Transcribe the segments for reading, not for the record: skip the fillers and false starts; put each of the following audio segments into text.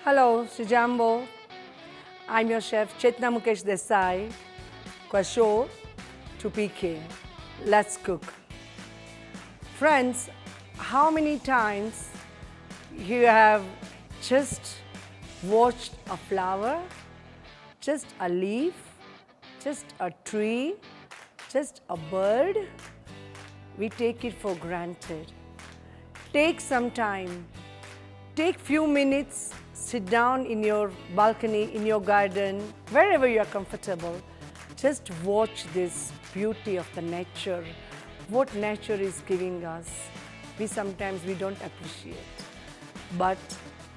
Hello, Sujambo. I'm your chef Chetna Mukesh Desai for show Tupike. Let's cook. Friends, how many times you have just watched a flower, just a leaf, just a tree, just a bird? We take it for granted. Take some time. Take few minutes, sit down in your balcony, in your garden, wherever you are comfortable. Just watch this beauty of the nature, what nature is giving us. Sometimes we don't appreciate, but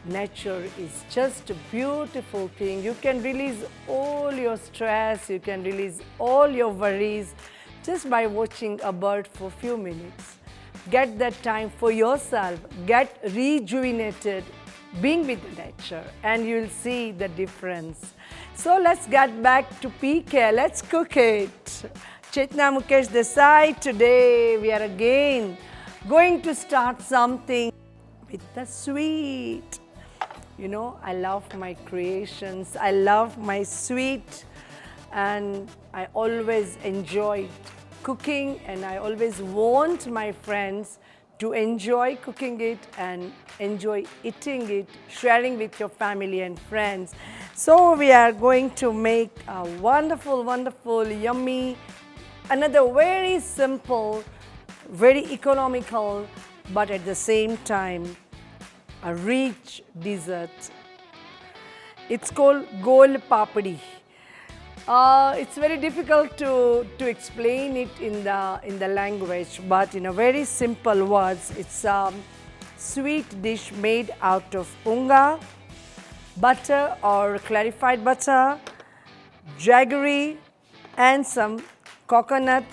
nature is just a beautiful thing. You can release all your stress, you can release all your worries just by watching a bird for a few minutes. Get that time for yourself, get rejuvenated, being with the nature, and you'll see the difference. So let's get back to PK, let's cook it. Chetna Mukesh Desai, today we are again going to start something with the sweet. You know, I love my creations, I love my sweet, and I always enjoyed cooking, and I always want my friends to enjoy cooking it and enjoy eating it, sharing with your family and friends. So we are going to make a wonderful, wonderful, yummy, another very simple, very economical, but at the same time, a rich dessert. It's called Gol Papdi. It's very difficult to explain it in the language, but in a very simple words, it's a sweet dish made out of unga, butter or clarified butter, jaggery, and some coconut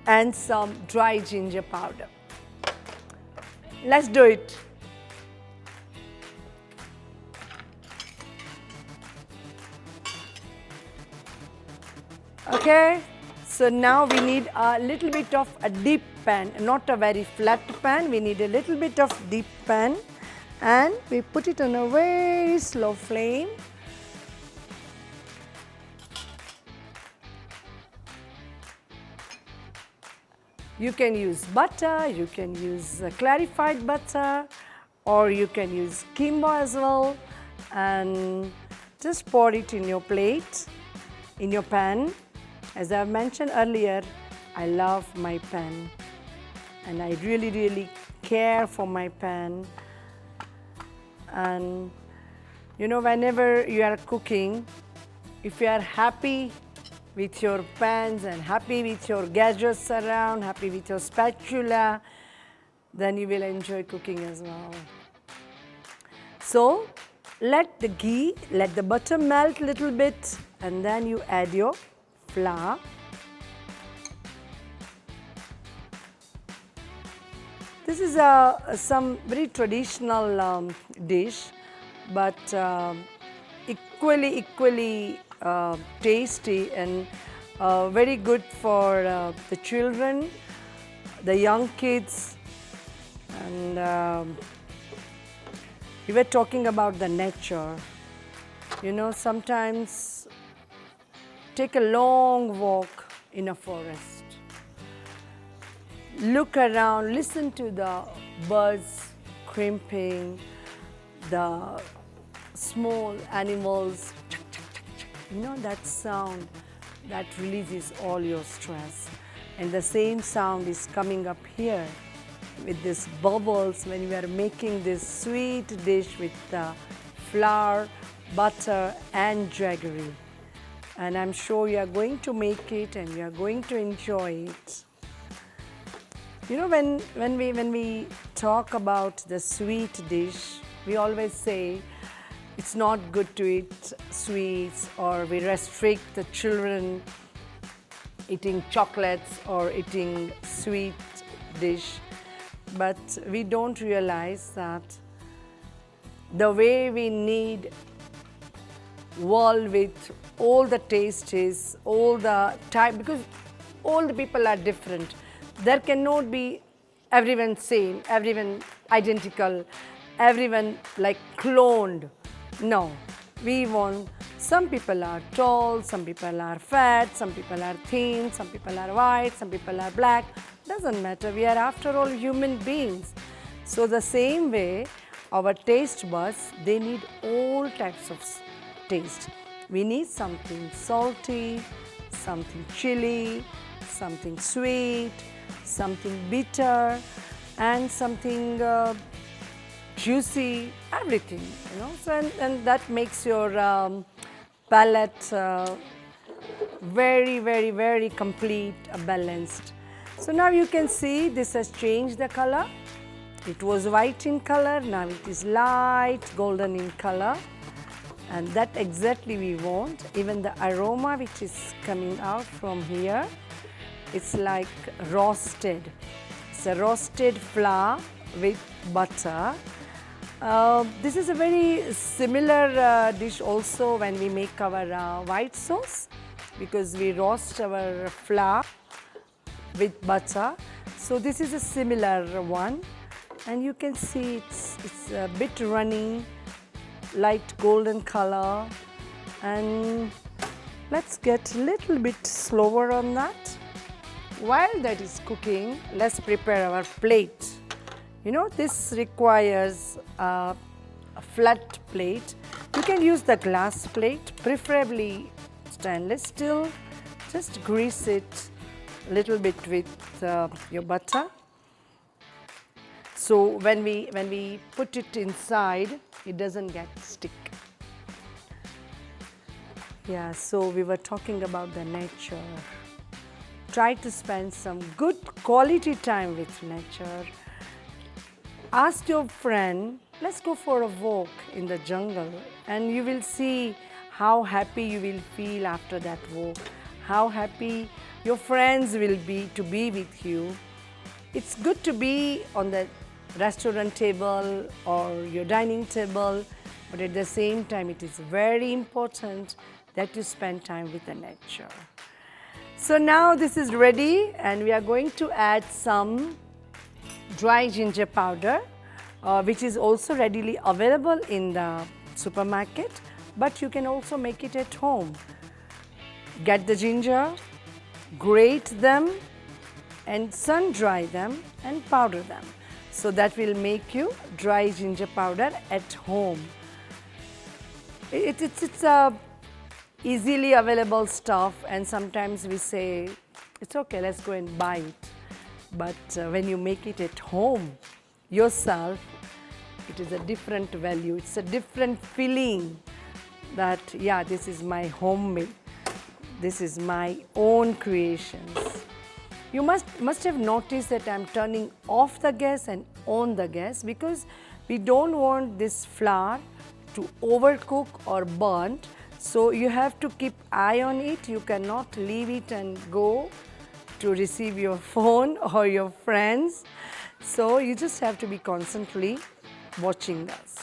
and some dry ginger powder. Let's do it. Okay, so now we need a little bit of a deep pan, not a very flat pan. We need a little bit of deep pan, and we put it on a very slow flame. You can use butter, you can use clarified butter, or you can use kimbo as well, and just pour it in your plate, in your pan. As I mentioned earlier, I love my pan, and I really, really care for my pan. And you know, whenever you are cooking, if you are happy with your pans and happy with your gadgets around, happy with your spatula, then you will enjoy cooking as well. So let the ghee, let the butter melt a little bit, and then you add your flour. This is some very traditional dish, but equally tasty and very good for the children, the young kids. And we were talking about the nature. You know, sometimes take a long walk in a forest. Look around, listen to the birds crimping, the small animals. You know, that sound that releases all your stress. And the same sound is coming up here with these bubbles when we are making this sweet dish with flour, butter, and jaggery. And I'm sure you are going to make it and you are going to enjoy it. You know, when we talk about the sweet dish, we always say it's not good to eat sweets, or we restrict the children eating chocolates or eating sweet dish. But we don't realize that the way we need world with all the tastes, all the type, because all the people are different. There cannot be everyone same, everyone identical, everyone like cloned. No, we want, some people are tall, some people are fat, some people are thin, some people are white, some people are black. Doesn't matter, we are after all human beings. So the same way, our taste buds, they need all types of taste. We need something salty, something chili, something sweet, something bitter, and something juicy, everything, you know. So, and that makes your palate very, very, very complete, balanced. So now you can see this has changed the color. It was white in color, now it is light golden in color. And that exactly we want. Even the aroma which is coming out from here, it's like roasted. It's a roasted flour with butter. This is a very similar dish also when we make our white sauce, because we roast our flour with butter. So this is a similar one, and you can see it's a bit runny, light golden color. And let's get a little bit slower on that. While that is cooking, let's prepare our plate. You know, this requires a flat plate. You can use the glass plate, preferably stainless steel. Just grease it a little bit with your butter. So when we put it inside, it doesn't get stick. Yeah, so we were talking about the nature. Try to spend some good quality time with nature. Ask your friend, let's go for a walk in the jungle, and you will see how happy you will feel after that walk, how happy your friends will be to be with you. It's good to be on the restaurant table or your dining table, but at the same time it is very important that you spend time with the nature. So now this is ready, and we are going to add some dry ginger powder, which is also readily available in the supermarket, but you can also make it at home. Get the ginger, grate them, and sun dry them and powder them. So that will make you dry ginger powder at home. It's a easily available stuff, and sometimes we say, it's okay, let's go and buy it. But when you make it at home yourself, it is a different value. It's a different feeling that, yeah, this is my homemade. This is my own creations. You must have noticed that I'm turning off the gas and on the gas, because we don't want this flour to overcook or burnt. So you have to keep eye on it. You cannot leave it and go to receive your phone or your friends. So you just have to be constantly watching us.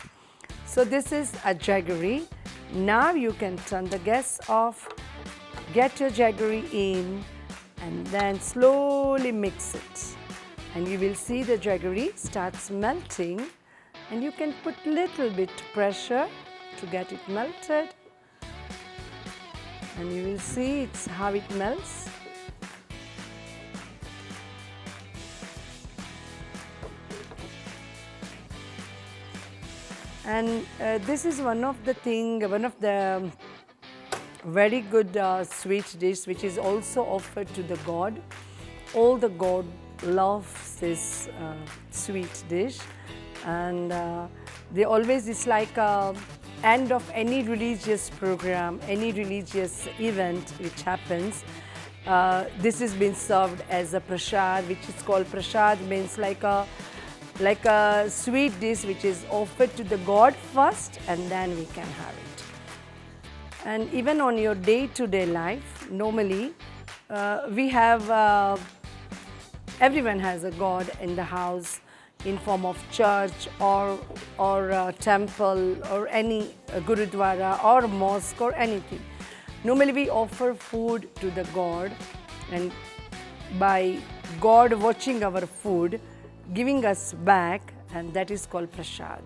So this is a jaggery. Now you can turn the gas off, get your jaggery in, and then slowly mix it. And you will see the jaggery starts melting, and you can put little bit pressure to get it melted. And you will see it's how it melts. And this is one of the very good sweet dish which is also offered to the God. All the God loves this sweet dish, and they always, it's like end of any religious program, any religious event which happens. This is being served as a prasad, which is called prasad, means like a sweet dish which is offered to the God first, and then we can have it. And even on your day-to-day life, normally we have, everyone has a God in the house in form of church or temple or any gurudwara or mosque or anything. Normally we offer food to the God, and by God watching our food, giving us back, and that is called prasad.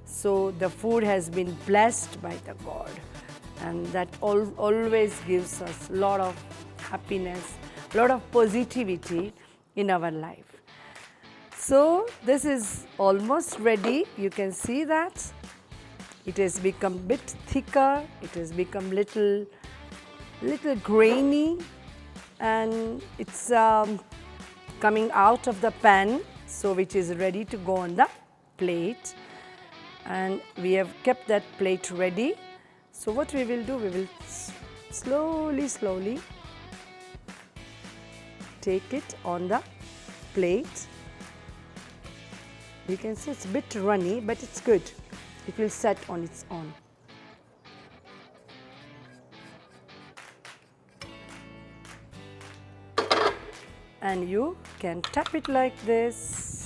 So the food has been blessed by the God, and that always gives us a lot of happiness, a lot of positivity in our life. So this is almost ready. You can see that it has become a bit thicker, it has become little grainy, and it's coming out of the pan, so which is ready to go on the plate. And we have kept that plate ready. So what we will do, we will slowly take it on the plate. You can see it's a bit runny, but it's good. It will set on its own. And you can tap it like this.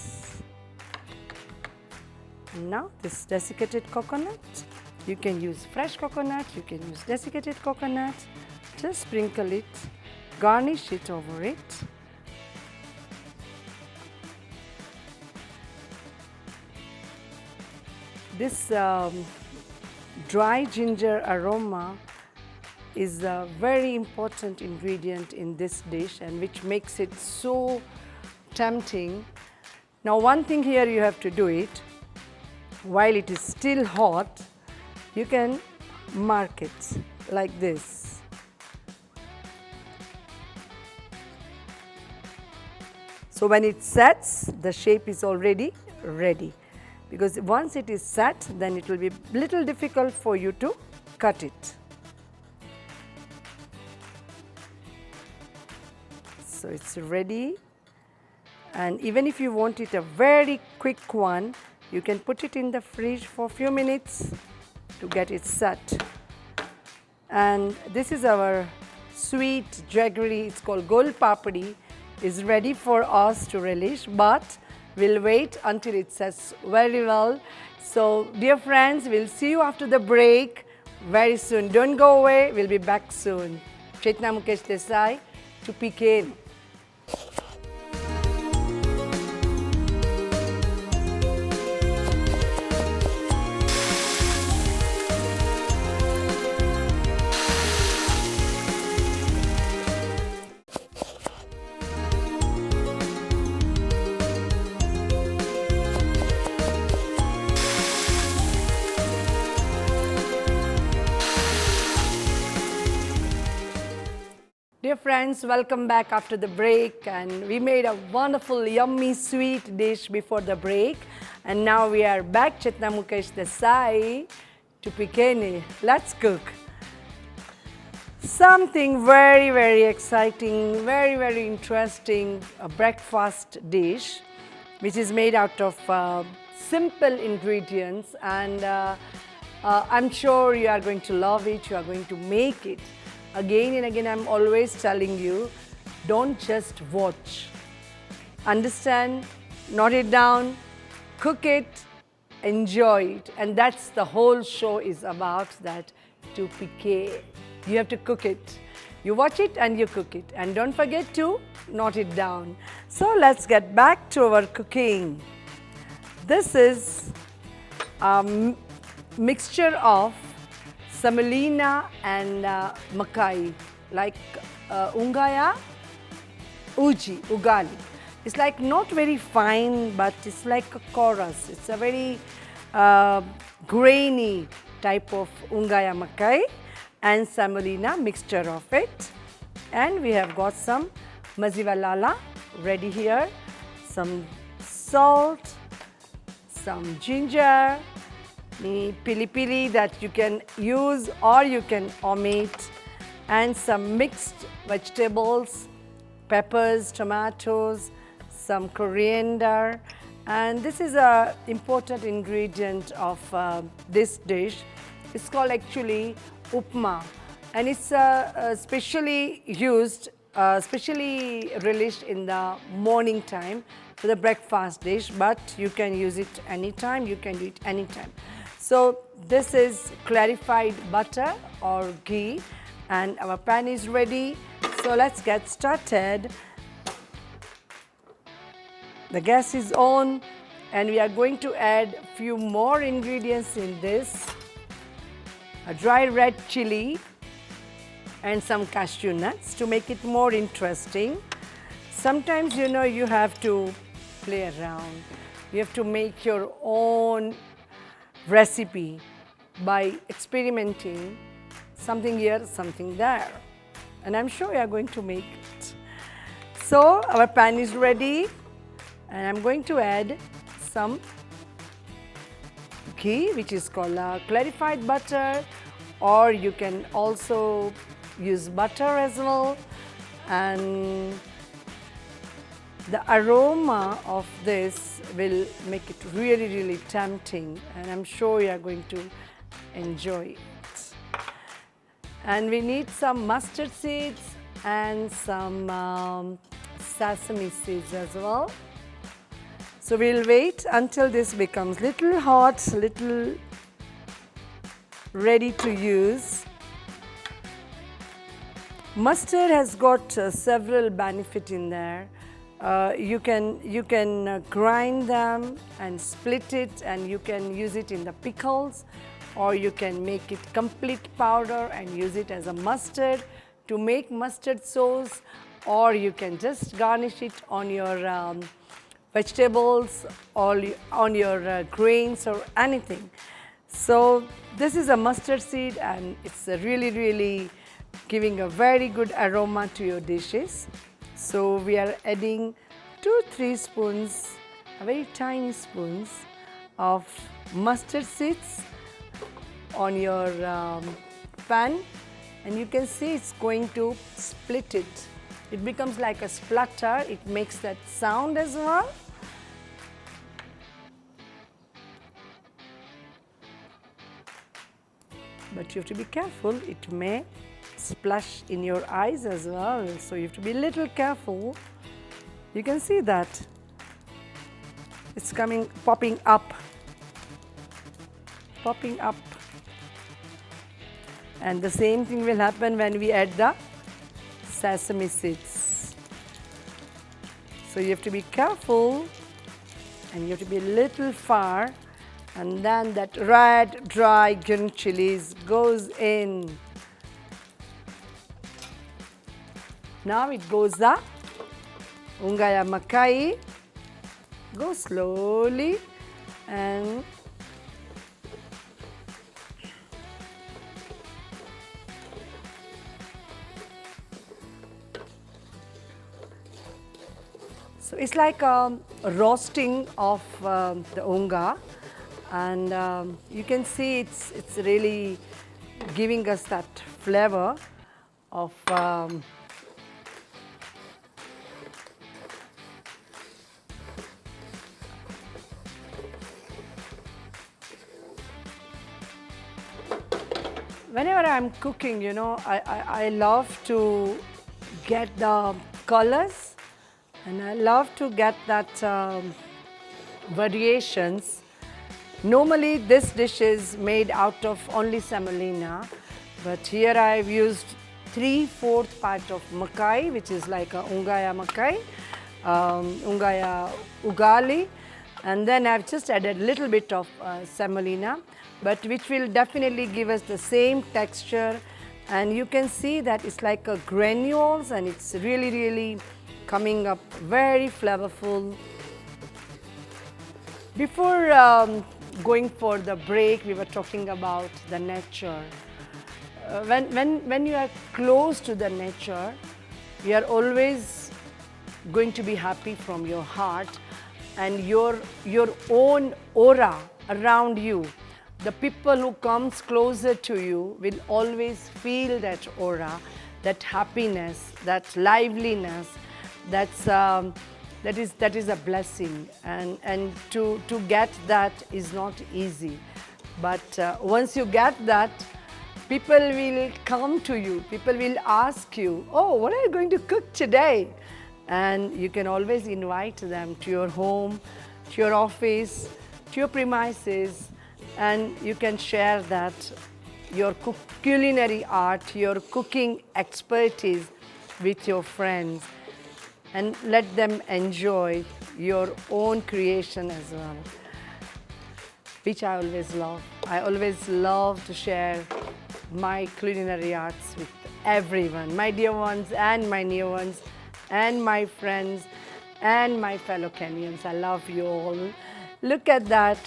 Now this desiccated coconut, you can use fresh coconut, you can use desiccated coconut. Just sprinkle it, garnish it over it. This dry ginger aroma is a very important ingredient in this dish, and which makes it so tempting. Now one thing here you have to do it, while it is still hot, you can mark it like this. So when it sets, the shape is already ready. Because once it is set, then it will be a little difficult for you to cut it. So it's ready, and even if you want it a very quick one, you can put it in the fridge for a few minutes to get it set. And this is our sweet jaggery, it's called Gol Papdi, is ready for us to relish, but we'll wait until it sets very well. So dear friends, we'll see you after the break very soon. Don't go away, we'll be back soon. Chetna Mukesh Desai, Tupike. Dear friends, welcome back after the break, and we made a wonderful yummy sweet dish before the break, and now we are back. Chetna Mukesh Desai, Tupike. Let's cook something very exciting, very interesting, a breakfast dish which is made out of simple ingredients, and I'm sure you are going to love it, you are going to make it. Again and again, I'm always telling you, don't just watch. Understand, note it down, cook it, enjoy it. And that's the whole show is about, that Tupike. You have to cook it. You watch it and you cook it. And don't forget to note it down. So let's get back to our cooking. This is a mixture of semolina and makai, like ungaya, ugali. It's like not very fine, but it's like a chorus. It's a very grainy type of ungaya makai and semolina mixture of it. And we have got some maziwa lala ready here, some salt, some ginger, pili that you can use or you can omit, and some mixed vegetables, peppers, tomatoes, some coriander. And this is an important ingredient of this dish. It's called actually upma, and it's specially used, specially relished in the morning time for the breakfast dish, but you can use it anytime, you can do it anytime. So this is clarified butter or ghee, and our pan is ready. So let's get started. The gas is on, And we are going to add a few more ingredients in this. A dry red chili and some cashew nuts to make it more interesting. Sometimes, you know, you have to play around. You have to make your own recipe by experimenting something here, something there. And I'm sure you are going to make it. So our pan is ready and I'm going to add some ghee, which is called clarified butter, or you can also use butter as well. And the aroma of this will make it really, really tempting, and I'm sure you are going to enjoy it. And we need some mustard seeds and some sesame seeds as well. So we'll wait until this becomes little hot, little ready to use. Mustard has got several benefits in there. You can grind them and split it, and you can use it in the pickles, or you can make it complete powder and use it as a mustard to make mustard sauce, or you can just garnish it on your vegetables or on your grains or anything. So this is a mustard seed, and it's really, really giving a very good aroma to your dishes. So we are adding 2-3 spoons, very tiny spoons of mustard seeds on your pan, and you can see it's going to split it. It becomes like a splutter. It makes that sound as well. But you have to be careful. It may splash in your eyes as well, so you have to be a little careful. You can see that it's coming, popping up, and the same thing will happen when we add the sesame seeds. So you have to be careful, and you have to be a little far, and then that red dry green chilies goes in. Now it goes the ungaya makai. Go slowly and so it's like a roasting of the unga, and you can see it's really giving us that flavor of whenever I'm cooking, you know, I love to get the colors, and I love to get that variations. Normally this dish is made out of only semolina, but here I've used 3/4 part of makai, which is like a ungaya makai, ungaya ugali, and then I've just added a little bit of semolina, but which will definitely give us the same texture. And you can see that it's like a granules, and it's really, really coming up very flavorful. Before going for the break, we were talking about the nature. When you are close to the nature, you are always going to be happy from your heart, and your own aura around you. The people who comes closer to you will always feel that aura, that happiness, that liveliness. That is a blessing, and to get that is not easy. But once you get that, people will come to you. People will ask you, "Oh, what are you going to cook today?" And you can always invite them to your home, to your office, to your premises, and you can share that your culinary art, your cooking expertise with your friends. and let them enjoy your own creation as well, which I always love. I always love to share my culinary arts with everyone, my dear ones and my new ones, and my friends and my fellow Kenyans. I love you all. Look at that.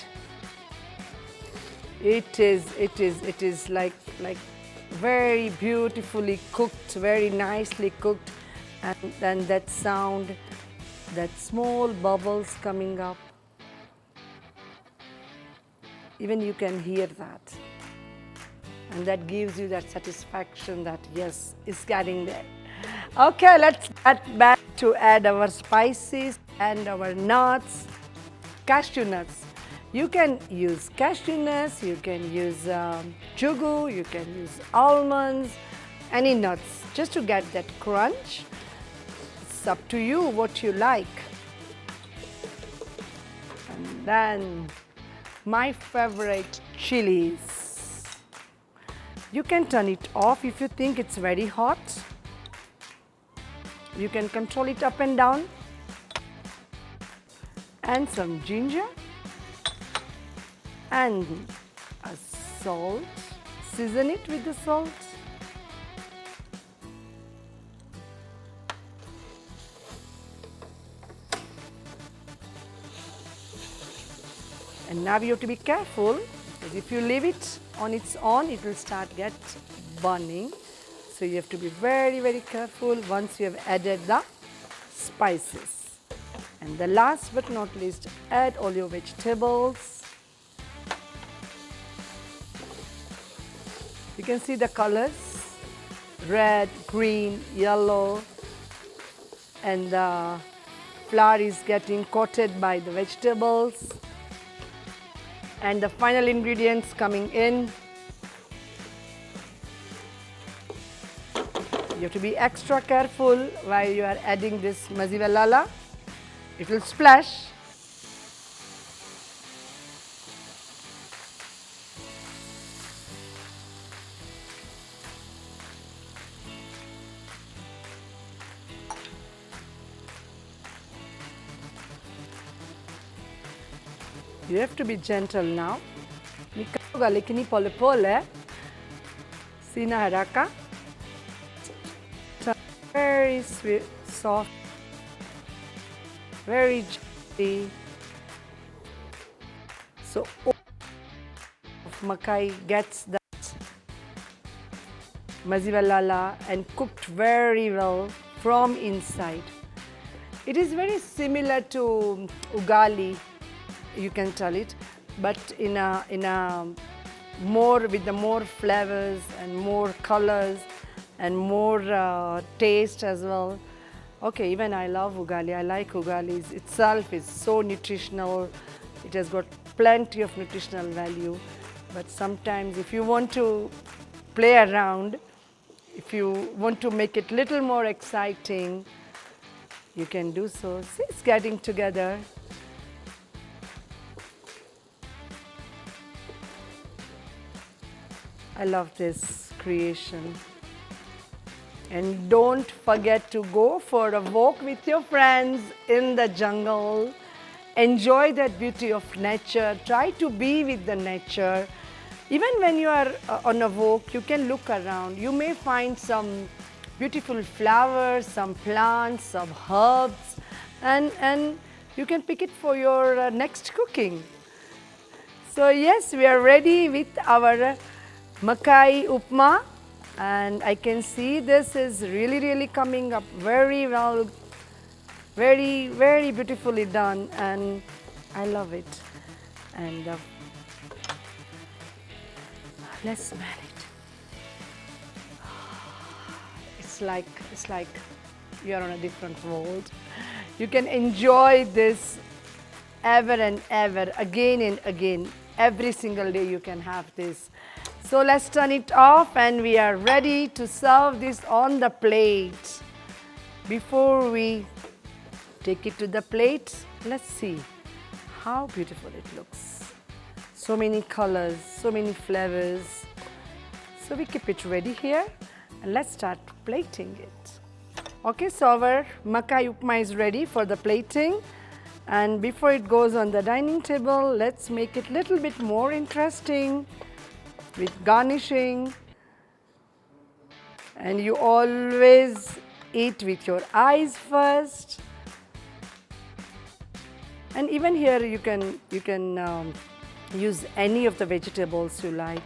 It is like very beautifully cooked, very nicely cooked, and then that sound, that small bubbles coming up, even you can hear that, and that gives you that satisfaction that yes, it's getting there. Okay, let's get back to add our spices and our nuts. Cashew nuts. You can use cashew nuts, you can use jugu, you can use almonds, any nuts, just to get that crunch. It's up to you what you like. And then my favorite chilies. You can turn it off if you think it's very hot. You can control it up and down. And some ginger. And a salt. Season it with the salt. And now you have to be careful, because if you leave it on its own, it will start get burning. So you have to be very, very careful once you have added the spices. And the last but not least, add all your vegetables. You can see the colors, red, green, yellow, and the flour is getting coated by the vegetables. And the final ingredients coming in. You have to be extra careful while you are adding this mazivalala. It will splash. You have to be gentle now. Nikaoga lakini pole pole. Sina haraka. Very sweet, soft, very gently. So all of makai gets that mazivalala and cooked very well from inside. It is very similar to ugali. You can tell it, but in a more with the more flavors and more colors and more taste as well. Okay, even I love ugali. I like ugali itself. It's so nutritional. It has got plenty of nutritional value. But sometimes if you want to play around, if you want to make it little more exciting, you can do so. See, it's getting together. I love this creation. And don't forget to go for a walk with your friends in the jungle. Enjoy that beauty of nature. Try to be with the nature. Even when you are on a walk, you can look around. You may find some beautiful flowers, some plants, some herbs, and you can pick it for your next cooking. So yes, we are ready with our Makai Upma, and I can see this is really coming up very well, very beautifully done, and I love it. And let's smell it. It's like you're on a different world. You can enjoy this ever and ever, again and again. Every single day you can have this. So let's turn it off and we are ready to serve this on the plate. Before we take it to the plate, let's see how beautiful it looks. So many colors, so many flavors. So we keep it ready here and let's start plating it. Okay, so our makai upma is ready for the plating. And before it goes on the dining table, let's make it a little bit more interesting with garnishing. And you always eat with your eyes first. And even here you can use any of the vegetables you like.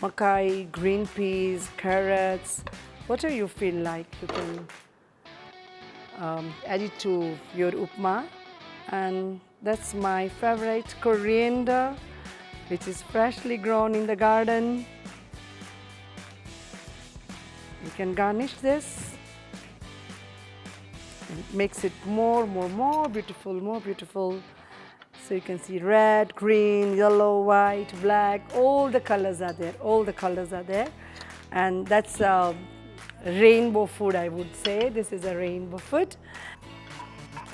Makai, green peas, carrots, whatever you feel like. You can add it to your upma. And that's my favorite, coriander, which is freshly grown in the garden. You can garnish this. It makes it more beautiful, more beautiful. So you can see red, green, yellow, white, black, all the colors are there, all the colors are there. And that's rainbow food, I would say. This is a rainbow food.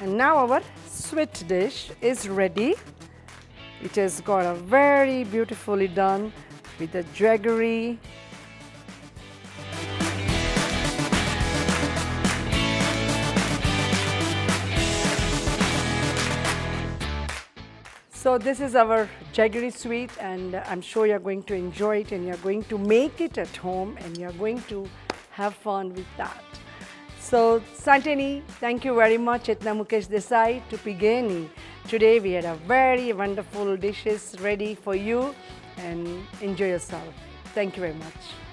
And now our sweet dish is ready. It has got a very beautifully done with the jaggery. So this is our jaggery sweet, and I'm sure you're going to enjoy it, and you're going to make it at home, and you're going to have fun with that. So Santini, thank you very much, Etna Mukesh Desai, Tupike. Today we had a very wonderful dishes ready for you, and enjoy yourself. Thank you very much.